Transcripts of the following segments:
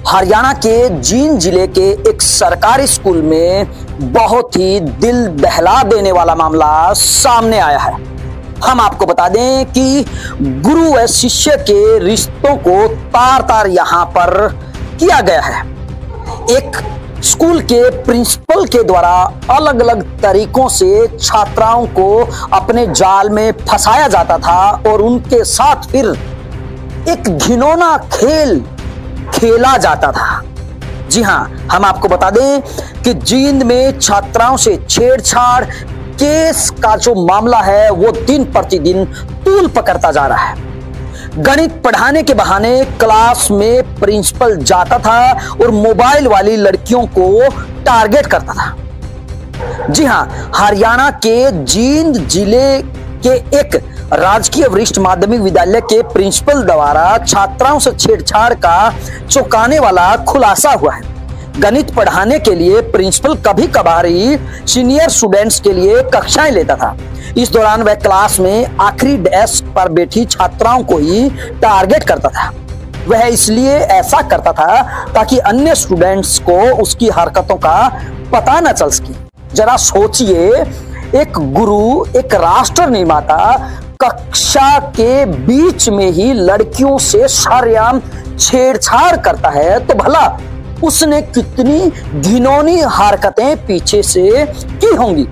हरियाणा के जींद जिले के एक सरकारी स्कूल में बहुत ही दिल दहला देने वाला मामला सामने आया है। हम आपको बता दें कि गुरु व शिष्य के रिश्तों को तार तार यहां पर किया गया है। एक स्कूल के प्रिंसिपल के द्वारा अलग अलग तरीकों से छात्राओं को अपने जाल में फंसाया जाता था और उनके साथ फिर एक घिनौना खेल खेला जाता था। जी हां, हम आपको बता दें कि जींद में छात्राओं से छेड़छाड़ केस का जो मामला है वो दिन प्रतिदिन तूल पकड़ता जा रहा है। गणित पढ़ाने के बहाने क्लास में प्रिंसिपल जाता था और मोबाइल वाली लड़कियों को टारगेट करता था। जी हां, हरियाणा के जींद जिले के एक राजकीय वरिष्ठ माध्यमिक विद्यालय के प्रिंसिपल द्वारा छात्राओं से छेड़छाड़ का चौंकाने वाला खुलासा हुआ है। गणित पढ़ाने के लिए प्रिंसिपल कभी कभार ही सीनियर स्टूडेंट्स के लिए कक्षाएं लेता था। इस दौरान वह क्लास में आखिरी डेस्क पर बैठी छात्राओं को ही टारगेट करता था। वह इसलिए ऐसा करता था ताकि अन्य स्टूडेंट्स को उसकी हरकतों का पता न चल सके। जरा सोचिए, एक गुरु, एक राष्ट्र निर्माता कक्षा के बीच में ही लड़कियों से सरेआम छेड़छाड़ करता है तो भला उसने कितनी घिनौनी हरकतें पीछे से की होंगी।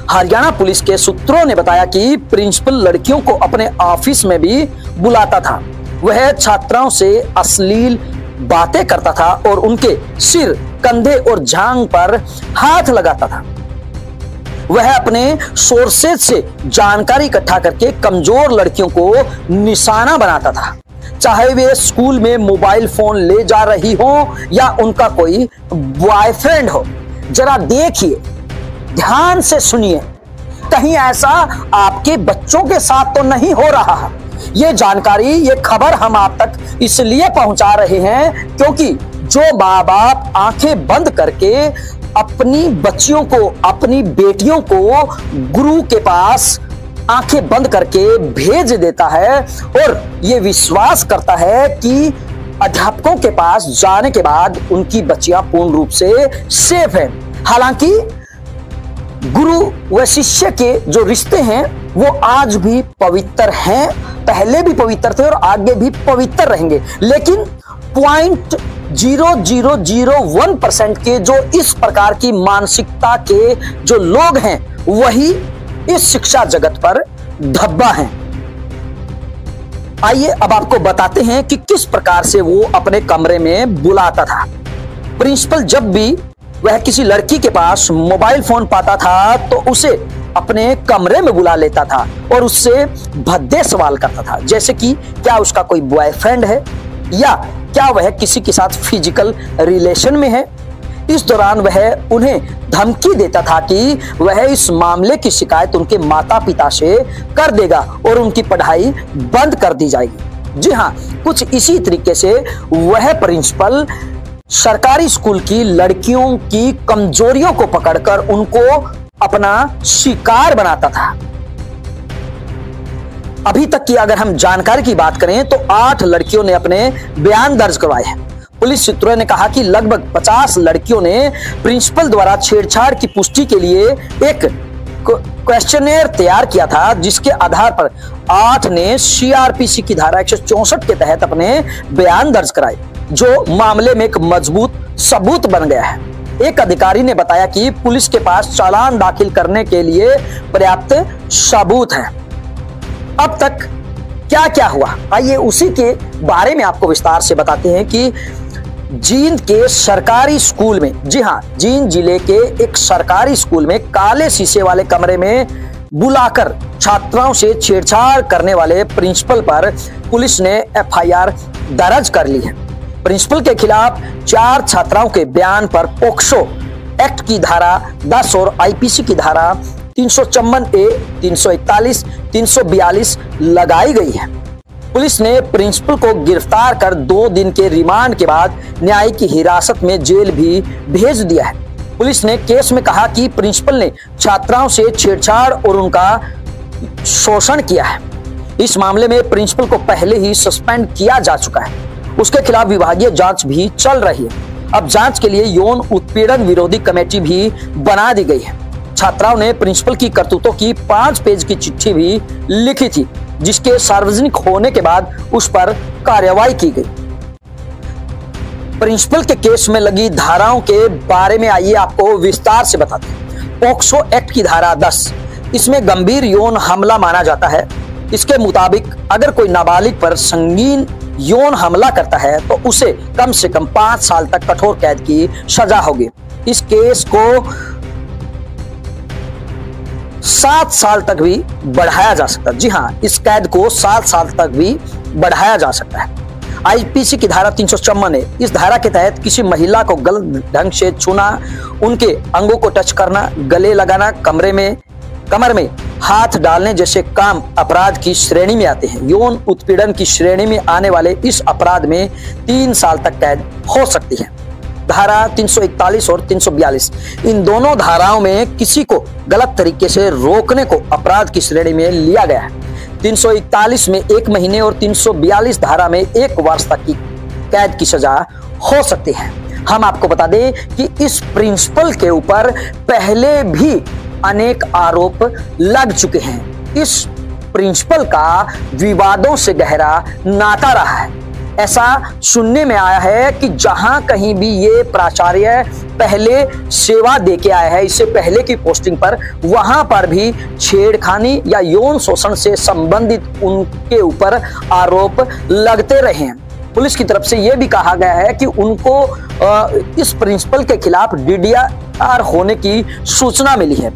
हरियाणा पुलिस के सूत्रों ने बताया कि प्रिंसिपल लड़कियों को अपने ऑफिस में भी बुलाता था। वह छात्राओं से अश्लील बातें करता था और उनके सिर, कंधे और जांघ पर हाथ लगाता था। वह अपने सोर्सेज से जानकारी इकट्ठा करके कमजोर लड़कियों को निशाना बनाता था, चाहे वे स्कूल में मोबाइल फोन ले जा रही हो या उनका कोई बॉयफ्रेंड हो। जरा देखिए, ध्यान से सुनिए, कहीं ऐसा आपके बच्चों के साथ तो नहीं हो रहा है। ये जानकारी, ये खबर हम आप तक इसलिए पहुंचा रहे हैं क्योंकि जो माँ बाप आंखें बंद करके अपनी बच्चियों को, अपनी बेटियों को गुरु के पास आंखें बंद करके भेज देता है और ये विश्वास करता है कि अध्यापकों के पास जाने के बाद उनकी बच्चियां पूर्ण रूप से सेफ हैं। हालांकि गुरु व शिष्य के जो रिश्ते हैं वो आज भी पवित्र हैं, पहले भी पवित्र थे और आगे भी पवित्र रहेंगे। लेकिन 0.0001% के जो इस प्रकार की मानसिकता के जो लोग हैं वही इस शिक्षा जगत पर धब्बा हैं। आइए अब आपको बताते हैं कि किस प्रकार से वो अपने कमरे में बुलाता था। प्रिंसिपल जब भी वह किसी लड़की के पास मोबाइल फोन पाता था तो उसे अपने कमरे में बुला लेता था और उससे भद्दे सवाल करता था, जैसे कि क्या उसका कोई बॉयफ्रेंड है या क्या वह किसी के साथ फिजिकल रिलेशन में है। इस दौरान वह उन्हें धमकी देता था कि वह इस मामले की शिकायत उनके माता पिता से कर देगा और उनकी पढ़ाई बंद कर दी जाएगी। जी हां, कुछ इसी तरीके से वह प्रिंसिपल सरकारी स्कूल की लड़कियों की कमजोरियों को पकड़कर उनको अपना शिकार बनाता था। अभी तक की अगर हम जानकारी की बात करें तो 8 लड़कियों ने अपने बयान दर्ज करवाए हैं। पुलिस सूत्रों ने कहा कि लगभग 50 लड़कियों ने प्रिंसिपल द्वारा छेड़छाड़ की पुष्टि के लिए एक क्वेश्चनेयर तैयार किया था, जिसके आधार पर 8 ने सीआरपीसी की धारा 164 के तहत अपने बयान दर्ज कराए, जो मामले में एक मजबूत सबूत बन गया है। एक अधिकारी ने बताया कि पुलिस के पास चालान दाखिल करने के लिए पर्याप्त सबूत है। अब तक क्या क्या हुआ, आइए उसी के बारे में आपको विस्तार से बताते हैं कि जींद के सरकारी स्कूल में, जी हां, जींद जिले के एक सरकारी स्कूल में काले शीशे वाले कमरे में बुलाकर छात्राओं से छेड़छाड़ करने वाले प्रिंसिपल पर पुलिस ने एफआईआर दर्ज कर ली है। प्रिंसिपल के खिलाफ 4 छात्राओं के बयान पर पोक्सो एक्ट की धारा 10 और आईपीसी की धारा 354A, 341, 342 लगाई गई है। पुलिस ने प्रिंसिपल को गिरफ्तार कर 2 दिन के रिमांड के बाद न्यायिक हिरासत में जेल भी भेज दिया है। पुलिस ने केस में कहा कि प्रिंसिपल ने छात्राओं से छेड़छाड़ और उनका शोषण किया है। इस मामले में प्रिंसिपल को पहले ही सस्पेंड किया जा चुका है उसके खिलाफ विभागीय जांच भी चल रही है। अब जांच के लिए यौन उत्पीड़न विरोधी कमेटी भी बना दी गई है। छात्राओं ने प्रिंसिपल की करतूतों की 5 पेज की चिट्ठी भी लिखी थी, जिसके सार्वजनिक होने के बाद उस पर कार्रवाई की गई। प्रिंसिपल के केस में लगी धाराओं के बारे में आइए आपको विस्तार से बताते हैं। पॉक्सो एक्ट की धारा 10, इसमें गंभीर यौन हमला माना जाता है। इसके मुताबिक अगर कोई नाबालिग पर संगीन यौन हमला करता है तो उसे कम से कम 5 साल तक कठोर कैद की सजा होगी। इस केस को 7 साल तक भी बढ़ाया जा सकता है। जी हां, इस कैद को 7 साल तक भी बढ़ाया जा सकता है। आईपीसी की धारा 354 है। इस धारा के तहत किसी महिला को गलत ढंग से छूना, उनके अंगों को टच करना, गले लगाना, कमर में हाथ डालने जैसे काम अपराध की श्रेणी में आते हैं। यौन उत्पीड़न की श्रेणी में आने वाले इस अपराध में 3 साल तक कैद हो सकती है। धारा 341 और 342, इन दोनों धाराओं में किसी को गलत तरीके से रोकने को अपराध की श्रेणी में लिया गया है। 341 में 1 महीने और 342 धारा में 1 वर्ष तक की कैद की सजा हो सकती है। हम आपको बता दें कि इस प्रिंसिपल के ऊपर पहले भी अनेक आरोप लग चुके हैं। इस प्रिंसिपल का विवादों से गहरा नाता रहा है। ऐसा सुनने में आया है कि जहां कहीं भी ये प्राचार्य पहले सेवा देके आया है, इससे पहले की पोस्टिंग पर, वहां पर भी छेड़खानी या यौन शोषण से संबंधित उनके ऊपर आरोप लगते रहे हैं। पुलिस की तरफ से यह भी कहा गया है कि उनको इस प्रिंसिपल के खिलाफ डीडीआर होने की सूचना मिली है।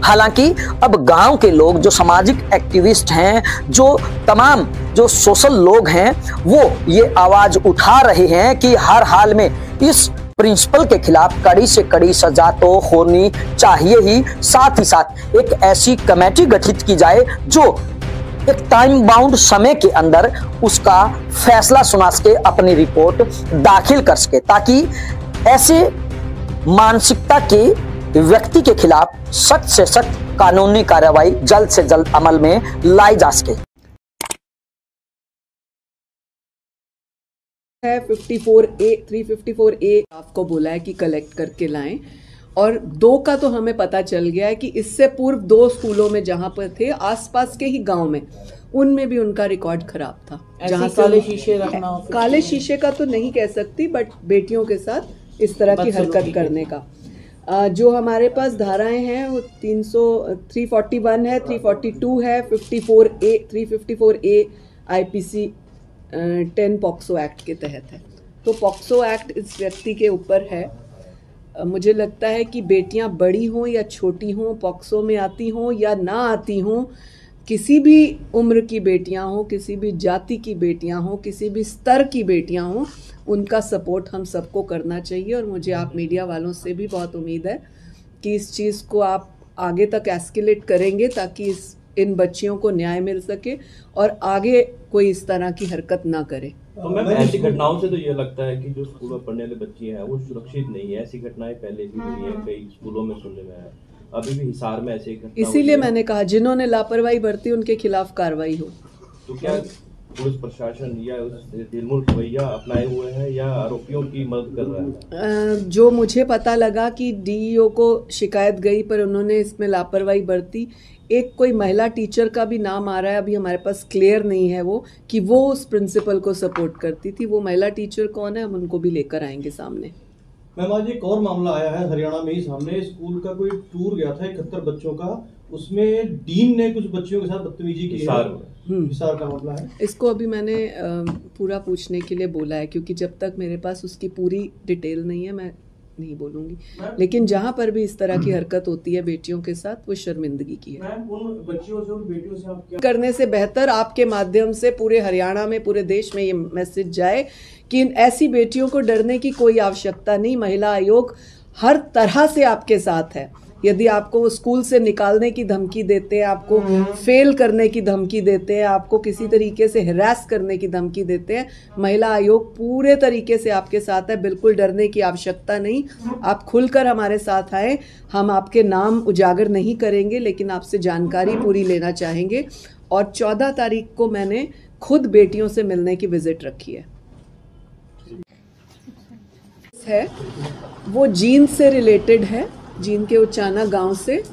हालांकि अब गांव के लोग, जो सामाजिक एक्टिविस्ट हैं, जो सोशल लोग हैं, वो ये आवाज उठा रहे हैं कि हर हाल में इस प्रिंसिपल के खिलाफ कड़ी से कड़ी सजा तो होनी चाहिए ही। साथ ही साथ एक ऐसी कमेटी गठित की जाए जो एक टाइम बाउंड समय के अंदर उसका फैसला सुना सके, अपनी रिपोर्ट दाखिल कर सके, ताकि ऐसे मानसिकता के व्यक्ति के खिलाफ सख्त से सख्त कानूनी कार्रवाई जल्द से जल्द अमल में लाई जा सके। 54A 354A आपको बोला है कि कलेक्ट करके लाएं, और 2 का तो हमें पता चल गया है कि इससे पूर्व 2 स्कूलों में जहां पर थे, आसपास के ही गांव में, उनमें भी उनका रिकॉर्ड खराब था। जहां काले शीशे रखना, काले शीशे का तो नहीं कह सकती, बट बेटियों के साथ इस तरह की हरकत करने का जो हमारे पास धाराएं हैं वो 341 है, 342 है, 54A 354A IPC 10 POCSO act के तहत है। तो पॉक्सो एक्ट इस व्यक्ति के ऊपर है। मुझे लगता है कि बेटियां बड़ी हों या छोटी हों, पॉक्सो में आती हों या ना आती हों, किसी भी उम्र की बेटियां हों, किसी भी जाति की बेटियां हों, किसी भी स्तर की बेटियां हों, उनका सपोर्ट हम सबको करना चाहिए। और मुझे आप मीडिया वालों से भी बहुत उम्मीद है कि इस चीज़ को आप आगे तक एस्केलेट करेंगे, ताकि इन बच्चियों को न्याय मिल सके और आगे कोई इस तरह की हरकत ना करे। तो मैम, ऐसी घटनाओं से तो ये लगता है कि जो स्कूल में पढ़ने वाले बच्चे हैं वो सुरक्षित नहीं है। ऐसी घटनाएं पहले भी हुई हैं, कई स्कूलों में सुनने में आया, अभी भी हिसार में ऐसे घटना। इसीलिए मैंने कहा जिन्होंने लापरवाही बरती उनके खिलाफ कार्रवाई हो। तो क्या पुलिस प्रशासन या निर्मूल रवैया अपनाए हुए हैं या आरोपियों की मदद कर रहा है? जो मुझे पता लगा कि डीईओ को शिकायत गई पर उन्होंने इसमें लापरवाही बरती। एक कोई महिला टीचर का भी नाम आ रहा है, अभी हमारे पास क्लियर नहीं है वो कि वो उस प्रिंसिपल को सपोर्ट करती थी। वो महिला टीचर कौन है, हम उनको भी लेकर आएंगे सामने। मैम, आज एक और मामला आया है हरियाणा में ही सामने। स्कूल का कोई टूर गया था 71 बच्चों का, उसमें डीन ने कुछ बच्चियों के साथ बदतमीजी की है। हिसार का मामला है। इसको अभी मैंने पूरा पूछने के लिए बोला है, क्योंकि जब तक मेरे पास उसकी पूरी डिटेल नहीं है मैं नहीं बोलूंगी। लेकिन जहां पर भी इस तरह की हरकत होती है बेटियों के साथ, वो शर्मिंदगी की है। मैम, उन बच्चियों से, उन बेटियों से आप क्या करने से बेहतर आपके माध्यम से पूरे हरियाणा में, पूरे देश में ये मैसेज जाए कि ऐसी बेटियों को डरने की कोई आवश्यकता नहीं। महिला आयोग हर तरह से आपके साथ है। यदि आपको स्कूल से निकालने की धमकी देते हैं, आपको फेल करने की धमकी देते हैं, आपको किसी तरीके से हिरास करने की धमकी देते हैं, महिला आयोग पूरे तरीके से आपके साथ है। बिल्कुल डरने की आवश्यकता नहीं। आप खुलकर हमारे साथ आए। हम आपके नाम उजागर नहीं करेंगे, लेकिन आपसे जानकारी पूरी लेना चाहेंगे। और 14 तारीख को मैंने खुद बेटियों से मिलने की विजिट रखी है। है वो जींद से रिलेटेड है, जींद के उचाना गांव से।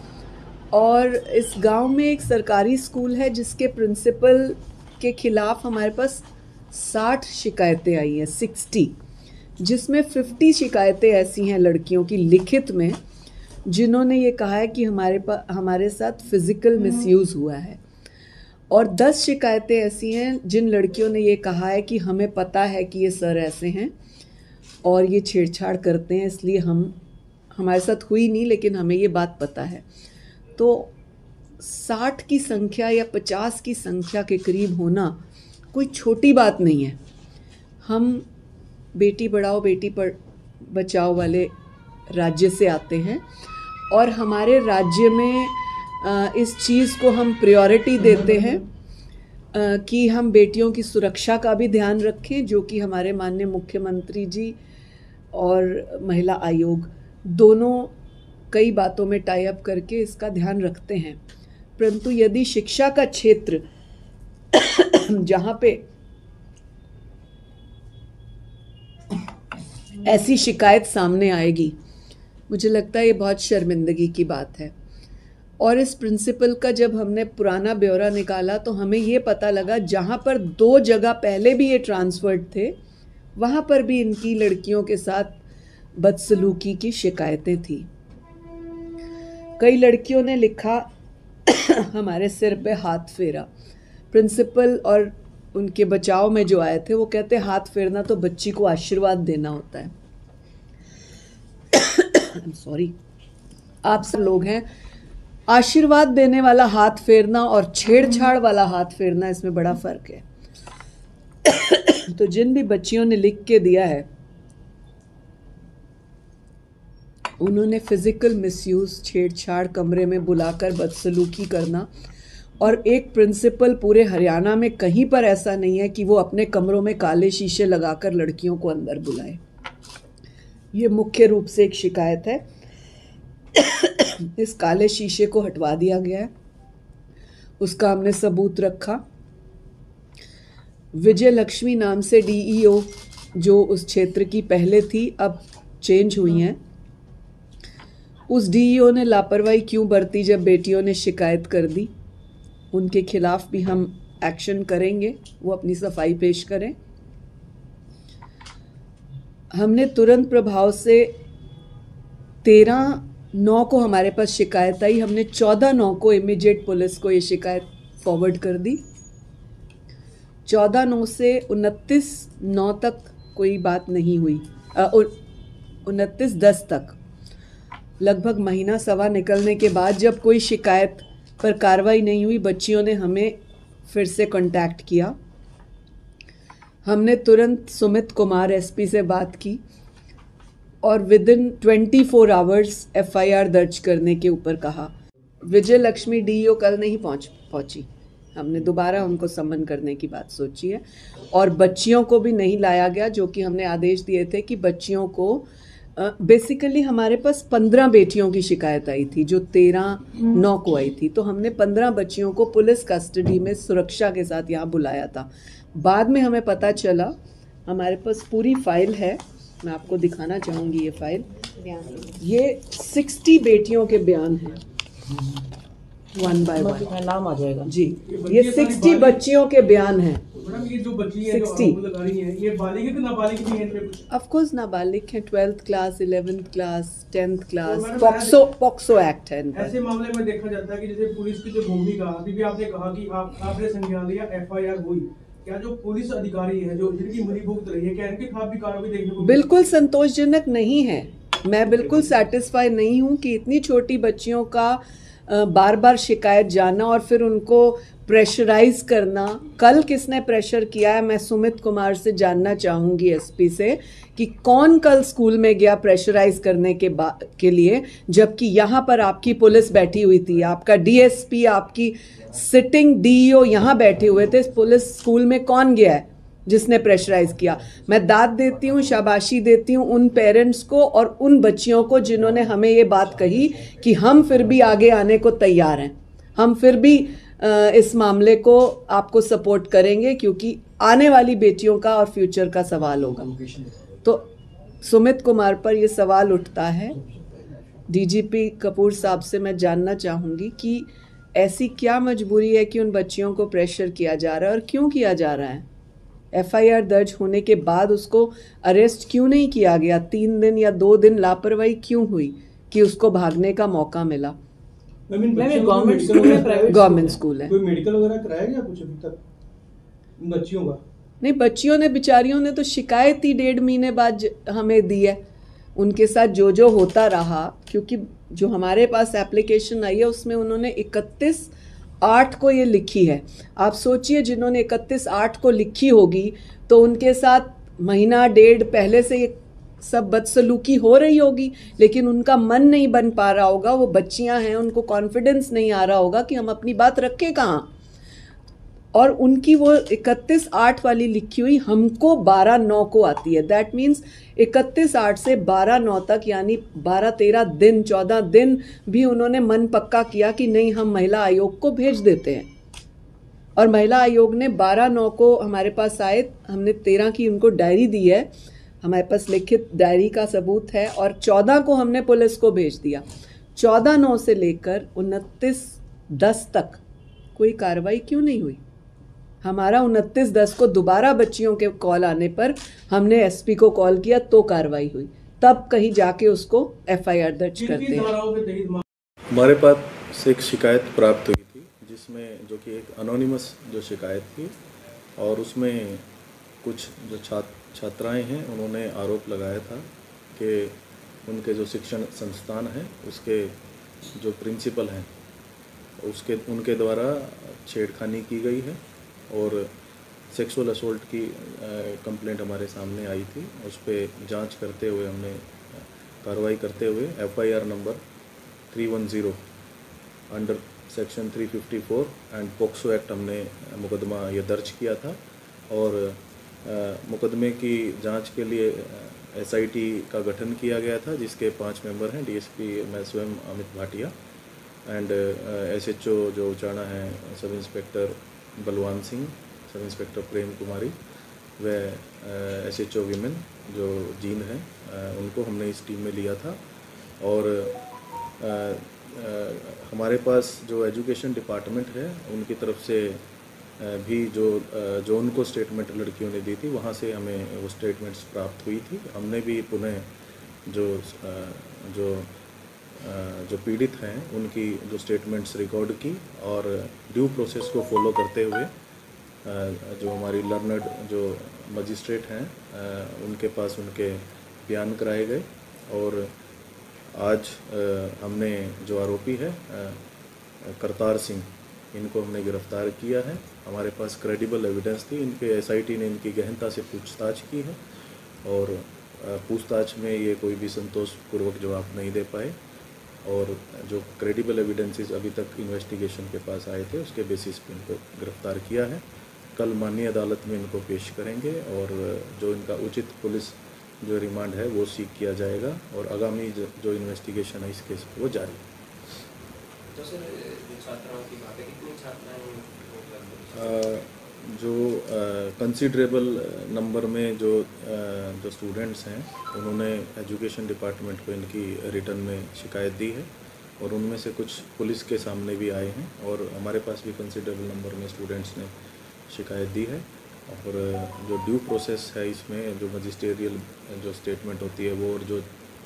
और इस गांव में एक सरकारी स्कूल है जिसके प्रिंसिपल के खिलाफ हमारे पास 60 शिकायतें आई हैं, 60, जिसमें 50 शिकायतें ऐसी हैं लड़कियों की लिखित में जिन्होंने ये कहा है कि हमारे साथ फिज़िकल मिसयूज़ हुआ है, और 10 शिकायतें ऐसी हैं जिन लड़कियों ने ये कहा है कि हमें पता है कि ये सर ऐसे हैं और ये छेड़छाड़ करते हैं, इसलिए हमारे साथ हुई नहीं लेकिन हमें ये बात पता है। तो 60 की संख्या या 50 की संख्या के करीब होना कोई छोटी बात नहीं है। हम बेटी पढ़ाओ बेटी बचाओ वाले राज्य से आते हैं और हमारे राज्य में इस चीज़ को हम प्रायोरिटी देते हैं कि हम बेटियों की सुरक्षा का भी ध्यान रखें, जो कि हमारे माननीय मुख्यमंत्री जी और महिला आयोग दोनों कई बातों में टाई अप करके इसका ध्यान रखते हैं। परंतु यदि शिक्षा का क्षेत्र जहाँ पे ऐसी शिकायत सामने आएगी, मुझे लगता है ये बहुत शर्मिंदगी की बात है। और इस प्रिंसिपल का जब हमने पुराना ब्यौरा निकाला तो हमें ये पता लगा जहाँ पर 2 जगह पहले भी ये ट्रांसफर्ड थे वहाँ पर भी इनकी लड़कियों के साथ बदसलूकी की शिकायतें थी। कई लड़कियों ने लिखा हमारे सिर पे हाथ फेरा। प्रिंसिपल और उनके बचाव में जो आए थे वो कहते हाथ फेरना तो बच्ची को आशीर्वाद देना होता है। सॉरी, आप सब लोग हैं, आशीर्वाद देने वाला हाथ फेरना और छेड़छाड़ वाला हाथ फेरना, इसमें बड़ा फर्क है। तो जिन भी बच्चियों ने लिख के दिया है उन्होंने फिजिकल मिसयूज, छेड़छाड़, कमरे में बुलाकर बदसलूकी करना, और एक प्रिंसिपल पूरे हरियाणा में कहीं पर ऐसा नहीं है कि वो अपने कमरों में काले शीशे लगाकर लड़कियों को अंदर बुलाए। ये मुख्य रूप से एक शिकायत है। इस काले शीशे को हटवा दिया गया है, उसका हमने सबूत रखा। विजय लक्ष्मी नाम से डीईओ जो उस क्षेत्र की पहले थी, अब चेंज हुई हैं, उस डीईओ ने लापरवाही क्यों बरती जब बेटियों ने शिकायत कर दी, उनके खिलाफ भी हम एक्शन करेंगे, वो अपनी सफाई पेश करें। हमने तुरंत प्रभाव से 13/9 को हमारे पास शिकायत आई, हमने 14/9 को इमीडिएट पुलिस को ये शिकायत फॉरवर्ड कर दी। 14/9 से 29/9 तक कोई बात नहीं हुई, 29/10 तक, लगभग महीना सवा निकलने के बाद जब कोई शिकायत पर कार्रवाई नहीं हुई, बच्चियों ने हमें फिर से कांटेक्ट किया। हमने तुरंत सुमित कुमार एसपी से बात की और विदिन 24 आवर्स एफआईआर दर्ज करने के ऊपर कहा। विजय लक्ष्मी डीईओ कल नहीं पहुंची, हमने दोबारा उनको समन करने की बात सोची है, और बच्चियों को भी नहीं लाया गया, जो कि हमने आदेश दिए थे कि बच्चियों को बेसिकली हमारे पास 15 बेटियों की शिकायत आई थी जो 13/9 को आई थी, तो हमने 15 बच्चियों को पुलिस कस्टडी में सुरक्षा के साथ यहाँ बुलाया था। बाद में हमें पता चला, हमारे पास पूरी फाइल है, मैं आपको दिखाना चाहूँगी ये फाइल, ये 60 बेटियों के बयान हैं, 1 by 1 नाम आ जाएगा जी। ये 60 बच्चियों के बयान हैं। मैडम ये जो बच्ची है 60 जो लगा रही है, ये बालिग है कि नाबालिग भी है इनमें कुछ? ऑफ कोर्स नाबालिग हैं, 12th class, 11th class, 10th class, madam, POCSO act है इनका। ऐसे मामले में देखा जाता है कि जैसे पुलिस की जो भूमिका, अभी भी आपने कहा कि आपने संज्ञान लिया, एफआईआर हुई, क्या जो पुलिस अधिकारी है जो जिनकी मरीभुगत रही है, क्या इनके खिलाफ भी कार्रवाई देखने को? बिल्कुल संतोषजनक नहीं है। मैं बिल्कुल सेटिस्फाई नहीं हूँ कि इतनी छोटी बच्चियों का बार बार शिकायत जाना और फिर उनको प्रेशराइज करना। कल किसने प्रेशर किया है, मैं सुमित कुमार से जानना चाहूँगी एसपी से, कि कौन कल स्कूल में गया प्रेशराइज करने के लिए, जबकि यहाँ पर आपकी पुलिस बैठी हुई थी, आपका डीएसपी, आपकी सिटिंग डीईओ यहाँ बैठे हुए थे। पुलिस स्कूल में कौन गया है जिसने प्रेशराइज किया? मैं दाद देती हूँ, शाबाशी देती हूँ उन पेरेंट्स को और उन बच्चियों को जिन्होंने हमें ये बात कही कि हम फिर भी आगे आने को तैयार हैं, हम फिर भी इस मामले को आपको सपोर्ट करेंगे, क्योंकि आने वाली बेटियों का और फ्यूचर का सवाल होगा। तो सुमित कुमार पर ये सवाल उठता है। डीजीपी कपूर साहब से मैं जानना चाहूँगी कि ऐसी क्या मजबूरी है कि उन बच्चियों को प्रेशर किया जा रहा है और क्यों किया जा रहा है? एफआईआर दर्ज होने के बाद उसको अरेस्ट क्यों नहीं किया गया? 3 दिन या 2 दिन लापरवाही क्यों हुई कि उसको भागने का मौका मिला? गवर्नमेंट स्कूल है। कोई मेडिकल वगैरह कराया गया कुछ अभी तक बच्चियों का? नहीं, बच्चियों ने, बेचारियों ने तो शिकायत ही 1.5 महीने बाद हमें दी है। उनके साथ जो होता रहा, क्योंकि जो हमारे पास एप्लीकेशन आई है उसमें उन्होंने 31/8 को ये लिखी है। आप सोचिए, जिन्होंने 31/8 को लिखी होगी तो उनके साथ महीना 1.5 पहले से ये सब बदसलूकी हो रही होगी, लेकिन उनका मन नहीं बन पा रहा होगा। वो बच्चियां हैं, उनको कॉन्फिडेंस नहीं आ रहा होगा कि हम अपनी बात रखें कहाँ। और उनकी वो 31/8 वाली लिखी हुई हमको 12/9 को आती है। दैट मीन्स 31/8 से 12/9 तक, यानी 12-13 दिन, 14 दिन भी उन्होंने मन पक्का किया कि नहीं, हम महिला आयोग को भेज देते हैं। और महिला आयोग ने 12/9 को हमारे पास आए, हमने 13 की उनको डायरी दी है, हमारे पास लिखित डायरी का सबूत है, और 14 को हमने पुलिस को भेज दिया। 14/9 से लेकर 29/10 तक कोई कार्रवाई क्यों नहीं हुई? हमारा 29/10 को दोबारा बच्चियों के कॉल आने पर हमने एसपी को कॉल किया तो कार्रवाई हुई, तब कहीं जाके उसको एफआईआर दर्ज करते हैं। हमारे पास एक शिकायत प्राप्त हुई थी, जिसमें जो कि एक अनोनिमस जो शिकायत थी, और उसमें कुछ जो छात्राएं हैं उन्होंने आरोप लगाया था कि उनके जो शिक्षण संस्थान है उसके जो प्रिंसिपल हैं उनके द्वारा छेड़खानी की गई है और सेक्सुअल असोल्ट की कंप्लेंट हमारे सामने आई थी। उस पर जांच करते हुए हमने कार्रवाई करते हुए FIR number 310 under section 354 and POCSO act हमने मुकदमा ये दर्ज किया था। और मुकदमे की जांच के लिए एसआईटी का गठन किया गया था, जिसके 5 मेंबर हैं। डीएसपी मैं स्वयं अमित भाटिया एंड एसएचओ जो उचाना है sub inspector Balwan Singh, sub inspector प्रेम कुमारी व एसएचओ विमेन जो जीन है, उनको हमने इस टीम में लिया था। और हमारे पास जो एजुकेशन डिपार्टमेंट है उनकी तरफ से भी जो उनको स्टेटमेंट लड़कियों ने दी थी, वहाँ से हमें वो स्टेटमेंट्स प्राप्त हुई थी। हमने भी पुनः जो पीड़ित हैं उनकी जो स्टेटमेंट्स रिकॉर्ड की और ड्यू प्रोसेस को फॉलो करते हुए जो हमारी लर्नड जो मजिस्ट्रेट हैं उनके पास उनके बयान कराए गए। और आज हमने जो आरोपी है करतार सिंह, इनको हमने गिरफ्तार किया है। हमारे पास क्रेडिबल एविडेंस थी, इनके एसआईटी ने इनकी गहनता से पूछताछ की है और पूछताछ में ये कोई भी संतोषपूर्वक जवाब नहीं दे पाए। और जो क्रेडिबल एविडेंसेस अभी तक इन्वेस्टिगेशन के पास आए थे उसके बेसिस पे इनको गिरफ्तार किया है। कल माननीय अदालत में इनको पेश करेंगे और जो इनका उचित पुलिस जो रिमांड है वो सीख किया जाएगा और आगामी जो इन्वेस्टिगेशन है इस केस वो जारी है। तो सर छात्राओं की बात है, कितनी छात्राएं जो कंसिडरेबल नंबर में जो स्टूडेंट्स हैं उन्होंने एजुकेशन डिपार्टमेंट को इनकी रिटर्न में शिकायत दी है और उनमें से कुछ पुलिस के सामने भी आए हैं और हमारे पास भी कंसिडरेबल नंबर में स्टूडेंट्स ने शिकायत दी है। और जो ड्यू प्रोसेस है इसमें जो मजिस्ट्रियल जो स्टेटमेंट होती है वो और जो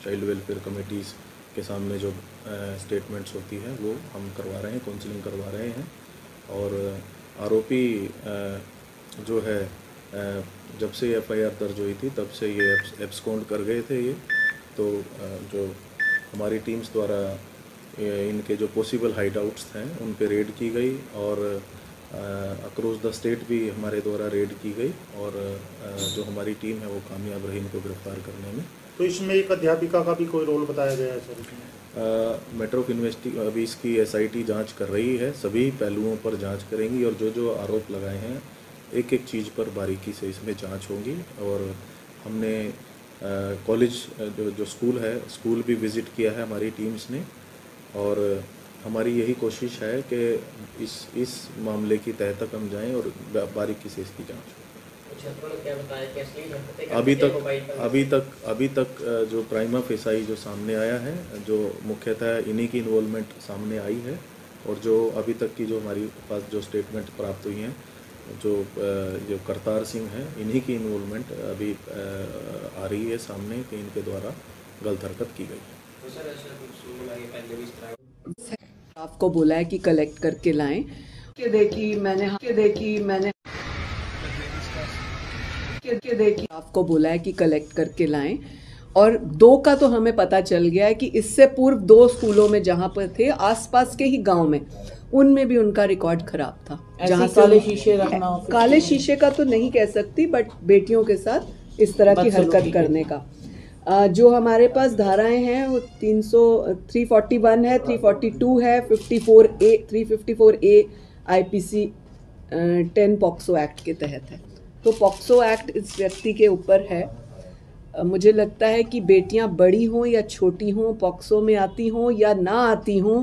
चाइल्ड वेलफेयर कमेटीज़ के सामने जो स्टेटमेंट्स होती है वो हम करवा रहे हैं, काउंसलिंग करवा रहे हैं। और आरोपी जो है जब से एफआईआर दर्ज हुई थी तब से ये एब्सकॉन्ड कर गए थे ये। तो जो हमारी टीम्स द्वारा इनके जो पॉसिबल हाइड आउट्स हैं उन पे रेड की गई और अक्रॉस द स्टेट भी हमारे द्वारा रेड की गई और जो हमारी टीम है वो कामयाब रही इनको गिरफ्तार करने में। तो इसमें एक अध्यापिका का भी कोई रोल बताया गया है सर? मैटर ऑफ अभी इसकी एसआईटी जांच कर रही है, सभी पहलुओं पर जांच करेंगी और जो आरोप लगाए हैं एक एक चीज़ पर बारीकी से इसमें जांच होगी। और हमने कॉलेज जो स्कूल है स्कूल भी विज़िट किया है हमारी टीम्स ने और हमारी यही कोशिश है कि इस मामले की तह तक हम जाएं और बारीकी से इसकी जांच हो। छात्रों ने क्या बताया कि असली हरकतें अभी तक जो प्राइमा फेसाई जो सामने आया है, जो मुख्यतः इन्हीं की इन्वॉल्वमेंट सामने आई है, और जो अभी तक की जो हमारी पास जो स्टेटमेंट प्राप्त हुई हैं, जो करतार सिंह हैं, इन्हीं की इन्वॉल्वमेंट अभी आ रही है सामने कि इनके द्वारा गलत हरकत की गई है। तो सर ऐसा कुछ सुनने में आगे पहले भी इस तरह आपको बोला है कि कलेक्ट करके लाएं। के देखी आपको बोला है कि कलेक्ट करके लाएं, और 2 का तो हमें पता चल गया है कि इससे पूर्व 2 स्कूलों में जहाँ पर थे आसपास के ही गांव में, उनमें भी उनका रिकॉर्ड खराब था। जहाँ काले शीशे रखना, काले शीशे का तो नहीं कह सकती, बट बेटियों के साथ इस तरह की हरकत करने का जो हमारे पास धाराएं हैं वो 341 है, 342 है, 54A 354A IPC 10 POCSO act के तहत है। तो पॉक्सो एक्ट इस व्यक्ति के ऊपर है। मुझे लगता है कि बेटियां बड़ी हों या छोटी हों, पॉक्सो में आती हों या ना आती हों,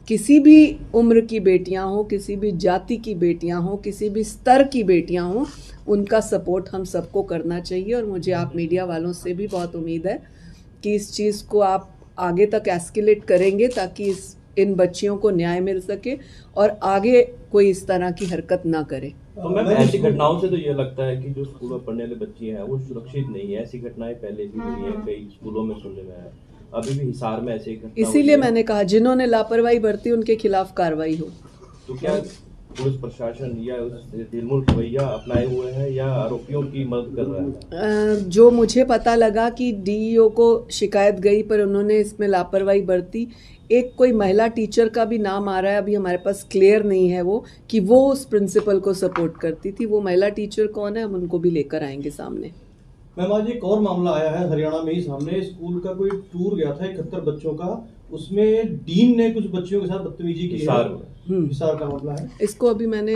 किसी भी उम्र की बेटियां हों, किसी भी जाति की बेटियां हों, किसी भी स्तर की बेटियां हों, उनका सपोर्ट हम सबको करना चाहिए। और मुझे आप मीडिया वालों से भी बहुत उम्मीद है कि इस चीज़ को आप आगे तक एस्केलेट करेंगे ताकि इन बच्चियों को न्याय मिल सके और आगे कोई इस तरह की हरकत ना करे। तो मैम ऐसी घटनाओं से तो ये लगता है कि जो स्कूल में पढ़ने वाले बच्चे हैं वो सुरक्षित नहीं है। ऐसी घटनाएं पहले भी हुई हैं, कई स्कूलों में सुनने में आया, अभी भी हिसार में ऐसी घटना। इसीलिए मैंने कहा जिन्होंने लापरवाही बरती उनके खिलाफ कार्रवाई हो। तो क्या पुलिस प्रशासन या निर्मूल रवैया अपनाए हुए हैं या आरोपियों की मदद कर रहा है? जो मुझे पता लगा कि DEO को शिकायत गई पर उन्होंने इसमें लापरवाही बरती। एक कोई महिला टीचर का भी नाम आ रहा है, अभी हमारे पास क्लियर नहीं है वो कि वो उस प्रिंसिपल को सपोर्ट करती थी। वो महिला टीचर कौन है, हम उनको भी लेकर आएंगे सामने। मैम आज एक और मामला आया है हरियाणा में ही सामने। स्कूल का कोई टूर गया था 71 बच्चों का, उसमें डीन ने कुछ बच्चियों के साथ बदतमीजी की है। हिसार का मामला है। इसको अभी मैंने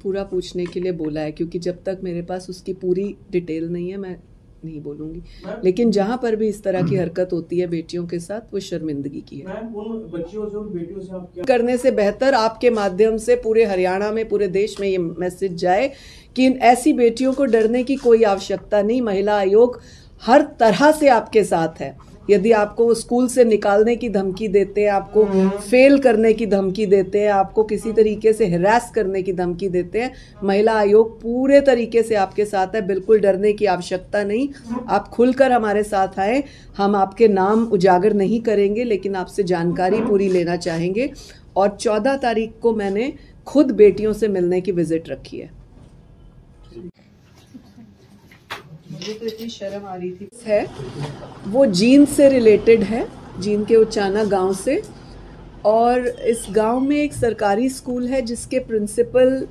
पूरा पूछने के लिए बोला है, क्योंकि जब तक मेरे पास उसकी पूरी डिटेल नहीं है मैं नहीं बोलूंगी। लेकिन जहाँ पर भी इस तरह की हरकत होती है बेटियों के साथ, वो शर्मिंदगी की है। मैम उन बच्चियों से, उन बेटियों से आप क्या करने से बेहतर आपके माध्यम से पूरे हरियाणा में, पूरे देश में ये मैसेज जाए कि इन ऐसी बेटियों को डरने की कोई आवश्यकता नहीं। महिला आयोग हर तरह से आपके साथ है। यदि आपको स्कूल से निकालने की धमकी देते हैं, आपको फेल करने की धमकी देते हैं, आपको किसी तरीके से हिरास करने की धमकी देते हैं, महिला आयोग पूरे तरीके से आपके साथ है। बिल्कुल डरने की आवश्यकता नहीं। आप खुलकर हमारे साथ आए। हम आपके नाम उजागर नहीं करेंगे, लेकिन आपसे जानकारी पूरी लेना चाहेंगे। और 14 तारीख को मैंने खुद बेटियों से मिलने की विजिट रखी है। मुझे तो इतनी शर्म आ रही थी। है वो जींद से रिलेटेड है, जींद के उचाना गांव से। और इस गांव में एक सरकारी स्कूल है जिसके प्रिंसिपल